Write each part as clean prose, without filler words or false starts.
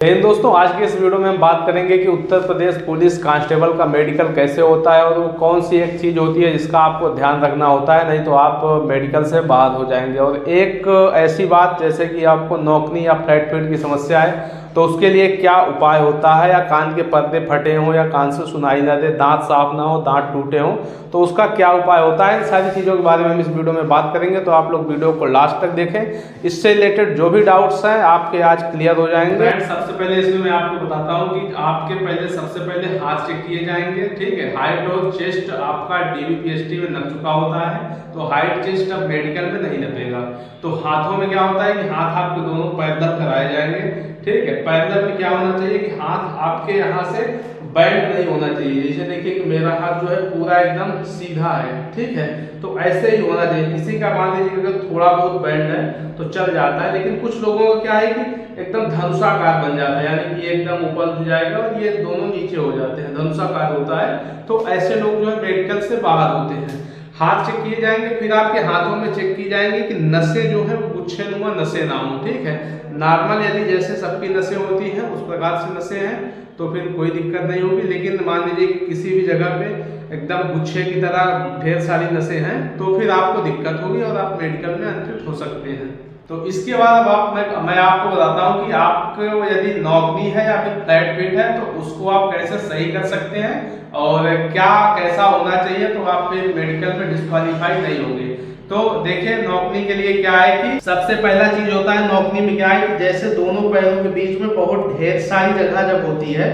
दोस्तों, आज की इस वीडियो में हम बात करेंगे कि उत्तर प्रदेश पुलिस कांस्टेबल का मेडिकल कैसे होता है और वो कौन सी एक चीज़ होती है जिसका आपको ध्यान रखना होता है, नहीं तो आप मेडिकल से बाहर हो जाएंगे। और एक ऐसी बात जैसे कि आपको नौकनी या फ्लैट फीट की समस्या है तो उसके लिए क्या उपाय होता है, या कान के पर्दे फटे हों या कान से सुनाई ना दे, दांत साफ ना हो, दांत टूटे हों, तो उसका क्या उपाय होता है। इन सारी चीज़ों के बारे में हम इस वीडियो में बात करेंगे, तो आप लोग वीडियो को लास्ट तक देखें। इससे रिलेटेड जो भी डाउट्स हैं आपके आज क्लियर हो जाएंगे। सबसे पहले इसमें मैं आपको बताता हूँ कि आपके सबसे पहले हाथ चेक किए जाएंगे, ठीक है। हाइट और चेस्ट आपका DBPST में नप चुका होता है, तो हाइट चेस्ट अब मेडिकल में नहीं नपेगा। तो हाथों में क्या होता है कि हाथ आपके दोनों पैरेलल कराए जाएंगे, ठीक है। पैरेलल में क्या होना चाहिए कि हाथ आपके यहाँ से बेंड नहीं होना चाहिए। जैसे देखिए कि मेरा हाथ जो है पूरा एकदम सीधा है, ठीक है, तो ऐसे ही होना चाहिए। किसी का मान लीजिए अगर थोड़ा बहुत बेंड है तो चल जाता है, लेकिन कुछ लोगों का क्या है कि एकदम धनुषाकार बन जाता है, यानी कि एकदम ऊपर हो जाएगा और ये दोनों नीचे हो जाते हैं, धनुषाकार होता है। तो ऐसे लोग जो है मेडिकल से बाहर होते हैं। हाथ चेक किए जाएंगे, फिर आपके हाथों में चेक की जाएंगी कि नसें जो है वो गुच्छेनुमा नसें ना हो, ठीक है। नॉर्मल यदि जैसे सबकी नसें होती हैं उस प्रकार से नसें हैं तो फिर कोई दिक्कत नहीं होगी, लेकिन मान लीजिए कि किसी भी जगह पे एकदम गुच्छे की तरह ढेर सारी नसें हैं तो फिर आपको दिक्कत होगी और आप मेडिकल में अनफिट हो सकते हैं। तो इसके बाद अब मैं आपको बताता हूँ कि आपको यदि नौकनी है या फिर फ्लैट फीट है तो उसको आप कैसे सही कर सकते हैं और क्या कैसा होना चाहिए, तो आप फिर मेडिकल में डिस्क्वालीफाई नहीं होंगे। तो देखिए, नौकनी के लिए क्या है कि सबसे पहला चीज होता है नौकनी में क्या है कि जैसे दोनों पैरों के बीच में बहुत ढेर सारी जगह जब होती है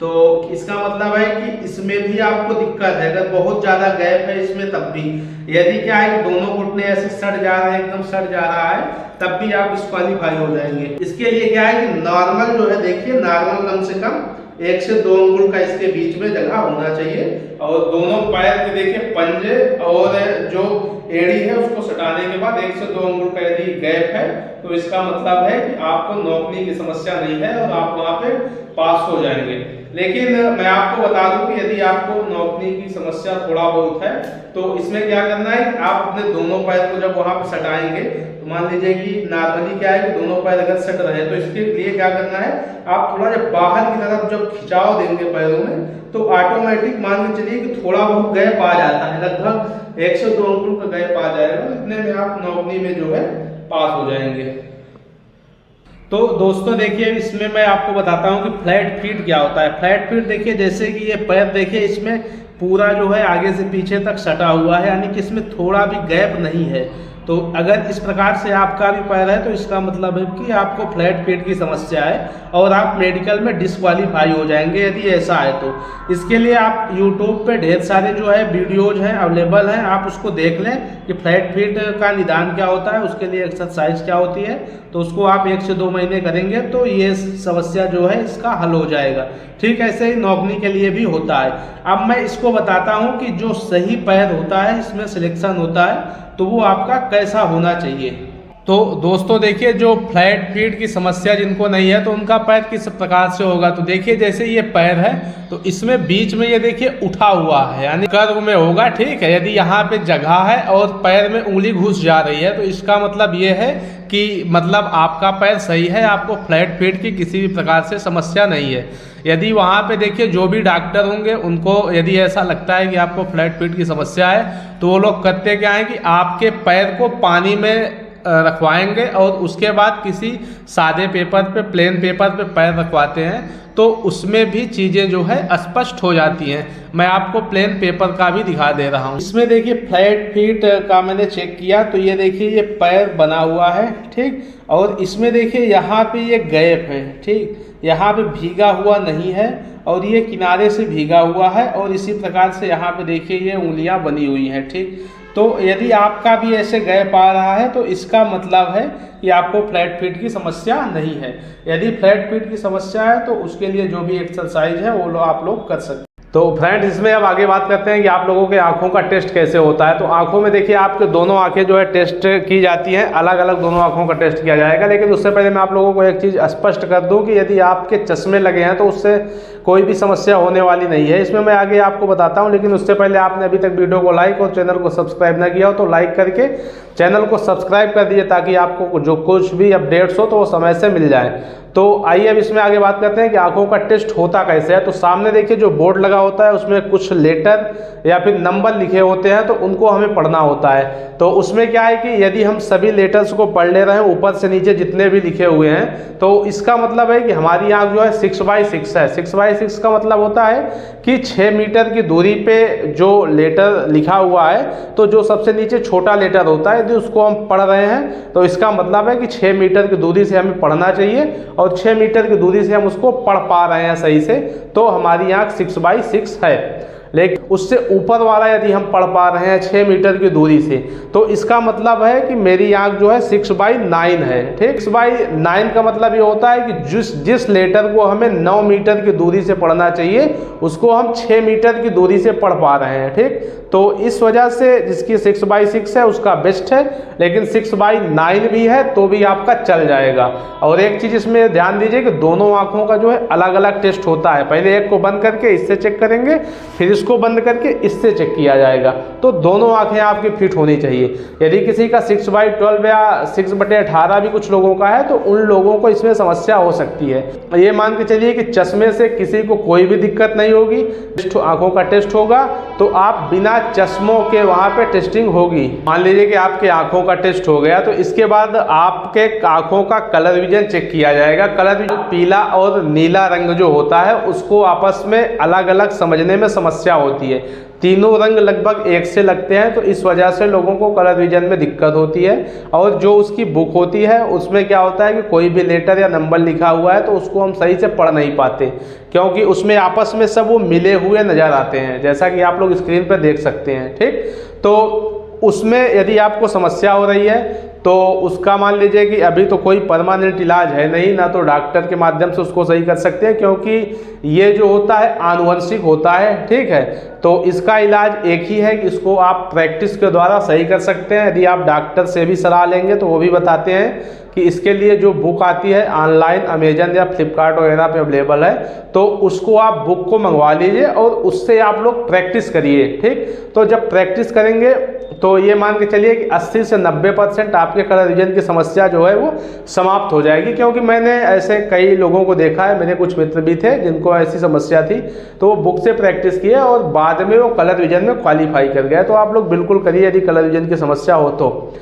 तो इसका मतलब है कि इसमें भी आपको दिक्कत है। अगर बहुत ज्यादा गैप है इसमें तब भी, यदि क्या है कि दोनों घुटने ऐसे सट जा रहे हैं, एकदम सट जा रहा है, तब भी आप डिस्क्वालीफाई हो जाएंगे। इसके लिए क्या है कि नॉर्मल जो है, देखिए नॉर्मल कम से कम 1 से 2 अंगुल का इसके बीच में जगह होना चाहिए। और दोनों पैर के देखिए पंजे और जो एड़ी है उसको सटाने के बाद 1 से 2 अंगुल का यदि गैप है तो इसका मतलब है कि आपको नौकनी की समस्या नहीं है और आप वहां पे पास हो जाएंगे। लेकिन मैं आपको बता दूं कि यदि आपको नौकनी की समस्या थोड़ा बहुत है तो इसमें क्या करना है कि आप अपने दोनों पैर को जब वहां पे सटाएंगे तो मान लीजिए कि नॉर्मली क्या है कि दोनों पैर अगर सट रहे हैं तो इसके लिए क्या करना है, आप थोड़ा जब बाहर की तरफ जब खिंचाव देंगे पैरों में तो ऑटोमेटिक मान के चलिए कि थोड़ा बहुत गैप आ जाता है, लगभग 1 से 2 अंगुल का गैप आ जाएगा। इतने में आप नौकनी में जो है पास हो जाएंगे। तो दोस्तों देखिए, इसमें मैं आपको बताता हूँ कि फ्लैट फीट क्या होता है। फ्लैट फीट देखिए, जैसे कि ये पैर देखिए इसमें पूरा जो है आगे से पीछे तक सटा हुआ है, यानी कि इसमें थोड़ा भी गैप नहीं है। तो अगर इस प्रकार से आपका भी पैर है तो इसका मतलब है कि आपको फ्लैट फीट की समस्या है और आप मेडिकल में डिस्क्वालीफाई हो जाएंगे यदि ऐसा है तो। इसके लिए आप यूट्यूब पे ढेर सारे जो है वीडियोज हैं अवेलेबल हैं, आप उसको देख लें कि फ्लैट फीट का निदान क्या होता है, उसके लिए एक्सरसाइज क्या होती है, तो उसको आप 1 से 2 महीने करेंगे तो ये समस्या जो है इसका हल हो जाएगा। ठीक ऐसे ही नौकनी के लिए भी होता है। अब मैं इसको बताता हूँ कि जो सही पैर होता है इसमें सिलेक्शन होता है तो वो आपका कैसा होना चाहिए। तो दोस्तों देखिए, जो फ्लैट फीट की समस्या जिनको नहीं है तो उनका पैर किस प्रकार से होगा, तो देखिए जैसे ये पैर है तो इसमें बीच में ये देखिए उठा हुआ है, यानी कर्व में होगा, ठीक है। यदि यहाँ पे जगह है और पैर में उंगली घुस जा रही है तो इसका मतलब ये है कि मतलब आपका पैर सही है, आपको फ्लैट फीट की किसी भी प्रकार से समस्या नहीं है। यदि वहाँ पे देखिए जो भी डॉक्टर होंगे उनको यदि ऐसा लगता है कि आपको फ्लैट फीट की समस्या है तो वो लोग करते क्या है कि आपके पैर को पानी में रखवाएंगे और उसके बाद किसी सादे पेपर पे, प्लेन पेपर पे पैर रखवाते हैं तो उसमें भी चीज़ें जो है स्पष्ट हो जाती हैं। मैं आपको प्लेन पेपर का भी दिखा दे रहा हूँ। इसमें देखिए फ्लैट फीट का मैंने चेक किया तो ये देखिए ये पैर बना हुआ है, ठीक। और इसमें देखिए यहाँ पे ये गैप है, ठीक, यहाँ पे भीगा हुआ नहीं है और ये किनारे से भीगा हुआ है और इसी प्रकार से यहाँ पे देखिए ये उंगलियाँ बनी हुई हैं, ठीक। तो यदि आपका भी ऐसे गैप आ रहा है तो इसका मतलब है कि आपको फ्लैट फीट की समस्या नहीं है। यदि फ्लैट फीट की समस्या है तो उसके लिए जो भी एक्सरसाइज है वो आप लोग कर सकते हैं। तो फ्रेंड्स, इसमें अब आगे बात करते हैं कि आप लोगों के आंखों का टेस्ट कैसे होता है। तो आंखों में देखिए आपके दोनों आंखें जो है टेस्ट की जाती हैं, अलग अलग दोनों आंखों का टेस्ट किया जाएगा। लेकिन उससे पहले मैं आप लोगों को एक चीज़ स्पष्ट कर दूं कि यदि आपके चश्मे लगे हैं तो उससे कोई भी समस्या होने वाली नहीं है। इसमें मैं आगे आपको बताता हूं, लेकिन उससे पहले आपने अभी तक वीडियो को लाइक और चैनल को सब्सक्राइब ना किया हो तो लाइक करके चैनल को सब्सक्राइब कर दीजिए ताकि आपको जो कुछ भी अपडेट्स हो तो वो समय से मिल जाए। तो आइए अब इसमें आगे बात करते हैं कि आंखों का टेस्ट होता कैसे है। तो सामने देखिए जो बोर्ड लगा होता है उसमें कुछ लेटर या फिर नंबर लिखे होते हैं, तो उनको हमें पढ़ना होता है। तो उसमें क्या है कि यदि हम सभी लेटर्स को पढ़ ले रहे हैं ऊपर से नीचे जितने भी लिखे हुए हैं, तो इसका मतलब है कि हमारी आंख जो है 6x6 है। 6x6 का मतलब होता है कि 6 मीटर की दूरी पे जो लेटर लिखा हुआ है, तो जो सबसे नीचे छोटा लेटर होता है यदि उसको हम पढ़ रहे हैं तो इसका मतलब है कि 6 मीटर की दूरी से हमें पढ़ना चाहिए, और 6 मीटर की दूरी से हम उसको पढ़ पा रहे हैं सही से, तो हमारी आंख 6x6 है। लेकिन उससे ऊपर वाला यदि हम पढ़ पा रहे हैं 6 मीटर की दूरी से, तो इसका मतलब है कि मेरी आंख जो है 6/9 है। ठीक, 6/9 का मतलब ये होता है कि जिस लेटर को हमें 9 मीटर की दूरी से पढ़ना चाहिए उसको हम 6 मीटर की दूरी से पढ़ पा रहे हैं। ठीक, तो इस वजह से जिसकी 6x6 है उसका बेस्ट है, लेकिन 6/9 भी है तो भी आपका चल जाएगा। और एक चीज़ इसमें ध्यान दीजिए कि दोनों आँखों का जो है अलग अलग टेस्ट होता है। पहले एक को बंद करके इससे चेक करेंगे, फिर इसको बंद करके इससे चेक किया जाएगा, तो दोनों आँखें आपकी फिट होनी चाहिए। यदि किसी का 6/12 या 6/18 भी कुछ लोगों का है तो उन लोगों को इसमें समस्या हो सकती है। ये मान के चलिए कि चश्मे से किसी को कोई भी दिक्कत नहीं होगी, आँखों का टेस्ट होगा तो आप बिना चश्मों के वहाँ पे टेस्टिंग होगी। मान लीजिए कि आपके आँखों का टेस्ट हो गया, तो इसके बाद आपके आँखों का कलर विजन चेक किया जाएगा। कलर विजन पीला और नीला रंग जो होता है उसको आपस में अलग अलग समझने में समस्या होती है। तीनों रंग लगभग एक से लगते हैं, तो इस वजह से लोगों को कलर विजन में दिक्कत होती है। और जो उसकी बुक होती है उसमें क्या होता है कि कोई भी लेटर या नंबर लिखा हुआ है तो उसको हम सही से पढ़ नहीं पाते, क्योंकि उसमें आपस में सब वो मिले हुए नज़र आते हैं, जैसा कि आप लोग स्क्रीन पर देख सकते हैं। ठीक, तो उसमें यदि आपको समस्या हो रही है तो उसका मान लीजिए कि अभी तो कोई परमानेंट इलाज है नहीं, ना तो डॉक्टर के माध्यम से उसको सही कर सकते हैं, क्योंकि ये जो होता है आनुवंशिक होता है। ठीक है, तो इसका इलाज एक ही है कि इसको आप प्रैक्टिस के द्वारा सही कर सकते हैं। यदि आप डॉक्टर से भी सलाह लेंगे तो वो भी बताते हैं कि इसके लिए जो बुक आती है ऑनलाइन अमेजन या फ्लिपकार्ट वगैरह पे अवेलेबल है, तो उसको आप बुक को मंगवा लीजिए और उससे आप लोग प्रैक्टिस करिए। ठीक, तो जब प्रैक्टिस करेंगे तो ये मान के चलिए कि 80 से 90% आपके कलर विजन की समस्या जो है वो समाप्त हो जाएगी। क्योंकि मैंने ऐसे कई लोगों को देखा है, मेरे कुछ मित्र भी थे जिनको ऐसी समस्या थी, तो वो बुक से प्रैक्टिस किए और बाद में वो कलर विजन में क्वालिफाई कर गए। तो आप लोग बिल्कुल करिए यदि कलर विजन की समस्या हो तो।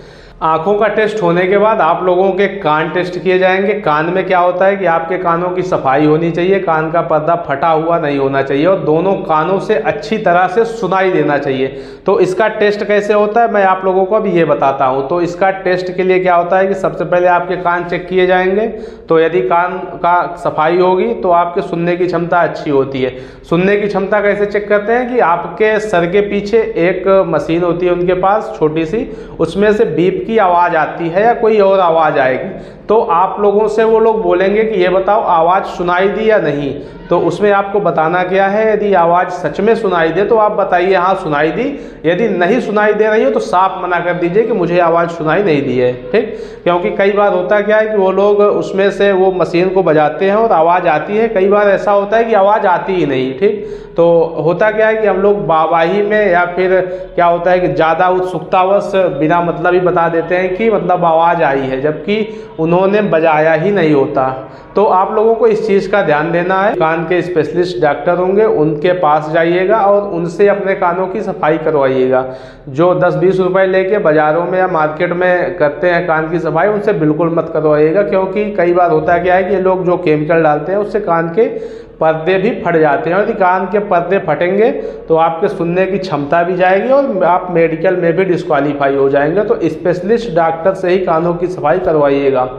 आँखों का टेस्ट होने के बाद आप लोगों के कान टेस्ट किए जाएंगे। कान में क्या होता है कि आपके कानों की सफाई होनी चाहिए, कान का पर्दा फटा हुआ नहीं होना चाहिए और दोनों कानों से अच्छी तरह से सुनाई देना चाहिए। तो इसका टेस्ट कैसे होता है मैं आप लोगों को अभी ये बताता हूँ। तो इसका टेस्ट के लिए क्या होता है कि सबसे पहले आपके कान चेक किए जाएंगे। तो यदि कान का सफाई होगी तो आपके सुनने की क्षमता अच्छी होती है। सुनने की क्षमता कैसे चेक करते हैं कि आपके सर के पीछे एक मशीन होती है उनके पास छोटी सी, उसमें से बीप की आवाज़ आती है या कोई और आवाज़ आएगी, तो आप लोगों से वो लोग बोलेंगे कि ये बताओ आवाज़ सुनाई दी या नहीं। तो उसमें आपको बताना क्या है, यदि आवाज़ सच में सुनाई दे तो आप बताइए हाँ सुनाई दी, यदि नहीं सुनाई दे रही हो तो साफ मना कर दीजिए कि मुझे आवाज़ सुनाई नहीं दी है। ठीक, क्योंकि कई बार होता क्या है कि वो लोग उसमें से वो मशीन को बजाते हैं और आवाज़ आती है, कई बार ऐसा होता है कि आवाज़ आती ही नहीं। ठीक, तो होता क्या है कि हम लोग वाहवाही में या फिर क्या होता है कि ज़्यादा उत्सुकतावश बिना मतलब ही बता देते हैं कि मतलब आवाज़ आई है, जबकि उन्होंने बजाया ही नहीं होता। तो आप लोगों को इस चीज़ का ध्यान देना है। कान के स्पेशलिस्ट डॉक्टर होंगे उनके पास जाइएगा और उनसे अपने कानों की सफाई करवाइएगा। जो 10-20 रुपए लेके बाज़ारों में या मार्केट में करते हैं कान की सफाई, उनसे बिल्कुल मत करवाइएगा, क्योंकि कई बार होता क्या है कि ये लोग जो केमिकल डालते हैं उससे कान के पर्दे भी फट जाते हैं। यदि कान के पर्दे फटेंगे तो आपके सुनने की क्षमता भी जाएगी और आप मेडिकल में भी डिस्क्वालीफाई हो जाएंगे। तो स्पेशलिस्ट डॉक्टर से ही कानों की सफाई करवाइएगा।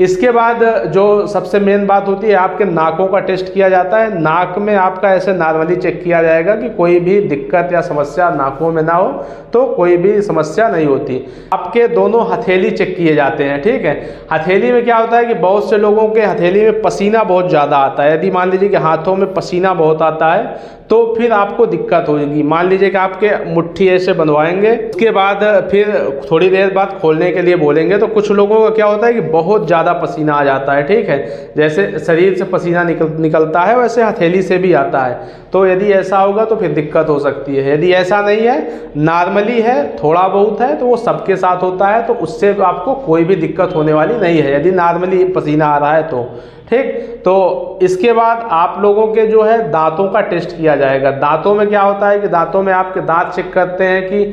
इसके बाद जो सबसे मेन बात होती है, आपके नाकों का टेस्ट किया जाता है। नाक में आपका ऐसे नॉर्मली चेक किया जाएगा कि कोई भी दिक्कत या समस्या नाकों में ना हो, तो कोई भी समस्या नहीं होती। आपके दोनों हथेली चेक किए जाते हैं। ठीक है, हथेली में क्या होता है कि बहुत से लोगों के हथेली में पसीना बहुत ज़्यादा आता है। यदि मान लीजिए कि हाथों में पसीना बहुत आता है तो फिर आपको दिक्कत होगी। मान लीजिए कि आपके मुट्ठी ऐसे बनवाएंगे, उसके बाद फिर थोड़ी देर बाद खोलने के लिए बोलेंगे, तो कुछ लोगों का क्या होता है कि बहुत ज़्यादा ज़्यादा पसीना आ जाता है, ठीक है। जैसे शरीर से पसीना निकलता है वैसे हथेली से भी आता है। तो यदि ऐसा होगा तो फिर दिक्कत हो सकती है। यदि ऐसा नहीं है, नॉर्मली है, थोड़ा बहुत है, तो वो सबके साथ होता है, तो उससे आपको कोई भी दिक्कत होने वाली नहीं है, यदि नॉर्मली पसीना आ रहा है तो, ठीक। तो इसके बाद आप लोगों के जो है दांतों का टेस्ट किया जाएगा। दांतों में क्या होता है कि दांतों में आपके दांत चेक करते हैं कि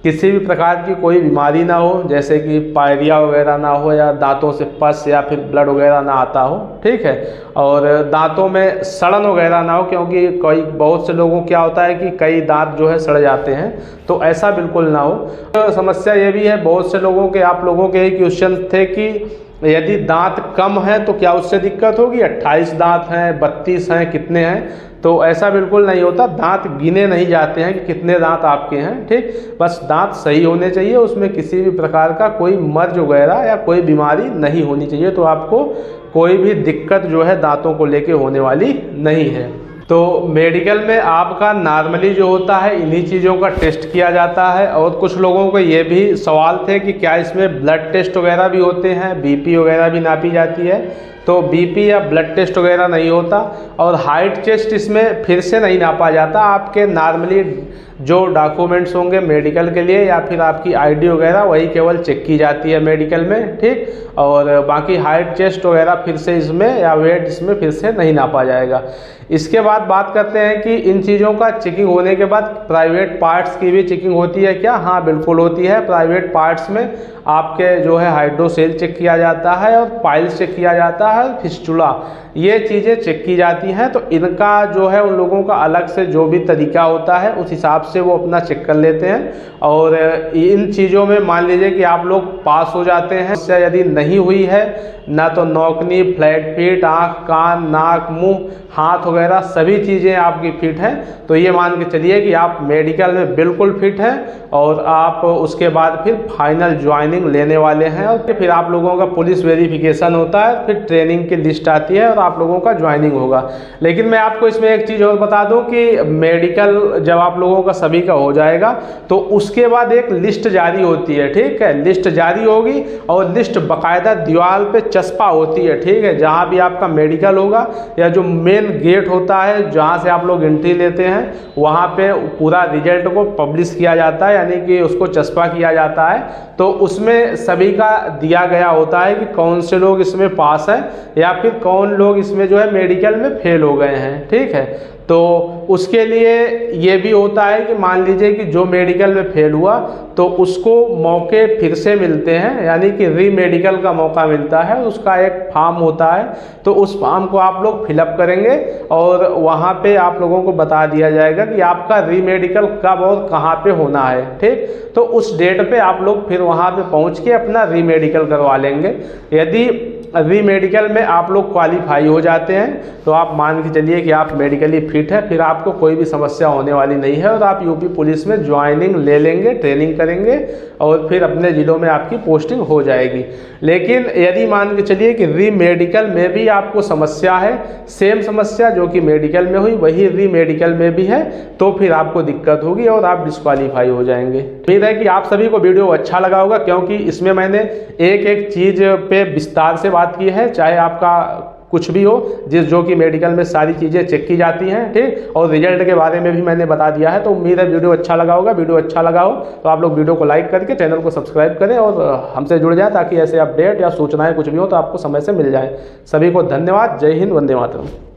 किसी भी प्रकार की कोई बीमारी ना हो, जैसे कि पायरिया वगैरह ना हो, या दांतों से पस या फिर ब्लड वगैरह ना आता हो, ठीक है। और दांतों में सड़न वगैरह ना हो, क्योंकि बहुत से लोगों क्या होता है कि कई दांत जो है सड़ जाते हैं, तो ऐसा बिल्कुल ना हो। तो समस्या ये भी है, बहुत से लोगों के, आप लोगों के ही क्वेश्चन थे कि यदि दांत कम है तो क्या उससे दिक्कत होगी, 28 दांत हैं, 32 हैं, कितने हैं, तो ऐसा बिल्कुल नहीं होता। दांत गिने नहीं जाते हैं कि कितने दांत आपके हैं, ठीक। बस दांत सही होने चाहिए, उसमें किसी भी प्रकार का कोई मर्ज वगैरह या कोई बीमारी नहीं होनी चाहिए, तो आपको कोई भी दिक्कत जो है दांतों को लेके होने वाली नहीं है। तो मेडिकल में आपका नॉर्मली जो होता है इन्हीं चीज़ों का टेस्ट किया जाता है। और कुछ लोगों को ये भी सवाल थे कि क्या इसमें ब्लड टेस्ट वगैरह भी होते हैं, बीपी वगैरह भी नापी जाती है। तो बीपी या ब्लड टेस्ट वगैरह नहीं होता, और हाइट चेस्ट इसमें फिर से नहीं नापा जाता। आपके नॉर्मली जो डॉक्यूमेंट्स होंगे मेडिकल के लिए, या फिर आपकी आईडी वगैरह, वही केवल चेक की जाती है मेडिकल में, ठीक। और बाकी हाइट चेस्ट वगैरह फिर से इसमें, या वेट इसमें फिर से नहीं नापा जाएगा। इसके बाद बात करते हैं कि इन चीज़ों का चेकिंग होने के बाद प्राइवेट पार्ट्स की भी चेकिंग होती है क्या? हाँ, बिल्कुल होती है। प्राइवेट पार्ट्स में आपके जो है हाइड्रोसेल चेक किया जाता है, और पाइल्स चेक किया जाता है, फिस्टुला, ये चीज़ें चेक की जाती हैं। तो इनका जो है उन लोगों का अलग से जो भी तरीका होता है उस हिसाब से वो अपना चेक कर लेते हैं। और इन चीज़ों में मान लीजिए कि आप लोग पास हो जाते हैं। समस्या यदि नहीं हुई है, ना तो नौकनी, फ्लैट फीट, आँख, कान, नाक, मुंह, हाथ वगैरह सभी चीज़ें आपकी फिट हैं, तो ये मान के चलिए कि आप मेडिकल में बिल्कुल फिट हैं। और आप उसके बाद फिर फाइनल ज्वाइनिंग लेने वाले हैं, और फिर आप लोगों का पुलिस वेरिफिकेशन होता है, फिर ट्रेनिंग की लिस्ट आती है और आप लोगों का ज्वाइनिंग होगा। लेकिन मैं आपको इसमें एक चीज़ और बता दूं कि मेडिकल जब आप लोगों का सभी का हो जाएगा तो उसके बाद एक लिस्ट जारी होती है, ठीक है। लिस्ट जारी होगी और लिस्ट बाकायदा दीवार पे चस्पा होती है, ठीक है। जहाँ भी आपका मेडिकल होगा, या जो मेन गेट होता है जहाँ से आप लोग एंट्री लेते हैं, वहाँ पे पूरा रिजल्ट को पब्लिश किया जाता है, यानी कि उसको चस्पा किया जाता है। तो उसमें सभी का दिया गया होता है कि कौन से लोग इसमें पास हैं, या फिर कौन लोग इसमें जो है मेडिकल में फेल हो गए हैं, ठीक है। तो उसके लिए ये भी होता है कि मान लीजिए कि जो मेडिकल में फेल हुआ तो उसको मौके फिर से मिलते हैं, यानी कि री मेडिकल का मौका मिलता है। उसका एक फॉर्म होता है, तो उस फॉर्म को आप लोग फिलअप करेंगे, और वहाँ पे आप लोगों को बता दिया जाएगा कि आपका री मेडिकल कब और कहाँ पे होना है, ठीक। तो उस डेट पे आप लोग फिर वहाँ पे पहुँच के अपना री मेडिकल करवा लेंगे। यदि री मेडिकल में आप लोग क्वालिफाई हो जाते हैं तो आप मान के चलिए कि आप मेडिकली फिट है, फिर आपको कोई भी समस्या होने वाली नहीं है, और आप यूपी पुलिस में ज्वाइनिंग ले लेंगे, ट्रेनिंग करेंगे, और फिर अपने ज़िलों में आपकी पोस्टिंग हो जाएगी। लेकिन यदि मान के चलिए कि री मेडिकल में भी आपको समस्या है, सेम समस्या जो कि मेडिकल में हुई वही री मेडिकल में भी है, तो फिर आपको दिक्कत होगी और आप डिस्क्वालीफाई हो जाएंगे। उम्मीद है कि आप सभी को वीडियो अच्छा लगा होगा, क्योंकि इसमें मैंने एक एक चीज़ पे विस्तार से बात की है। चाहे आपका कुछ भी हो, जो कि मेडिकल में सारी चीज़ें चेक की जाती हैं, ठीक। और रिजल्ट के बारे में भी मैंने बता दिया है। तो उम्मीद है वीडियो अच्छा लगा होगा। वीडियो अच्छा लगा हो तो आप लोग वीडियो को लाइक करके चैनल को सब्सक्राइब करें और हमसे जुड़ जाएं, ताकि ऐसे अपडेट या सूचनाएं कुछ भी हो तो आपको समय से मिल जाए। सभी को धन्यवाद। जय हिंद, वंदे मातरम।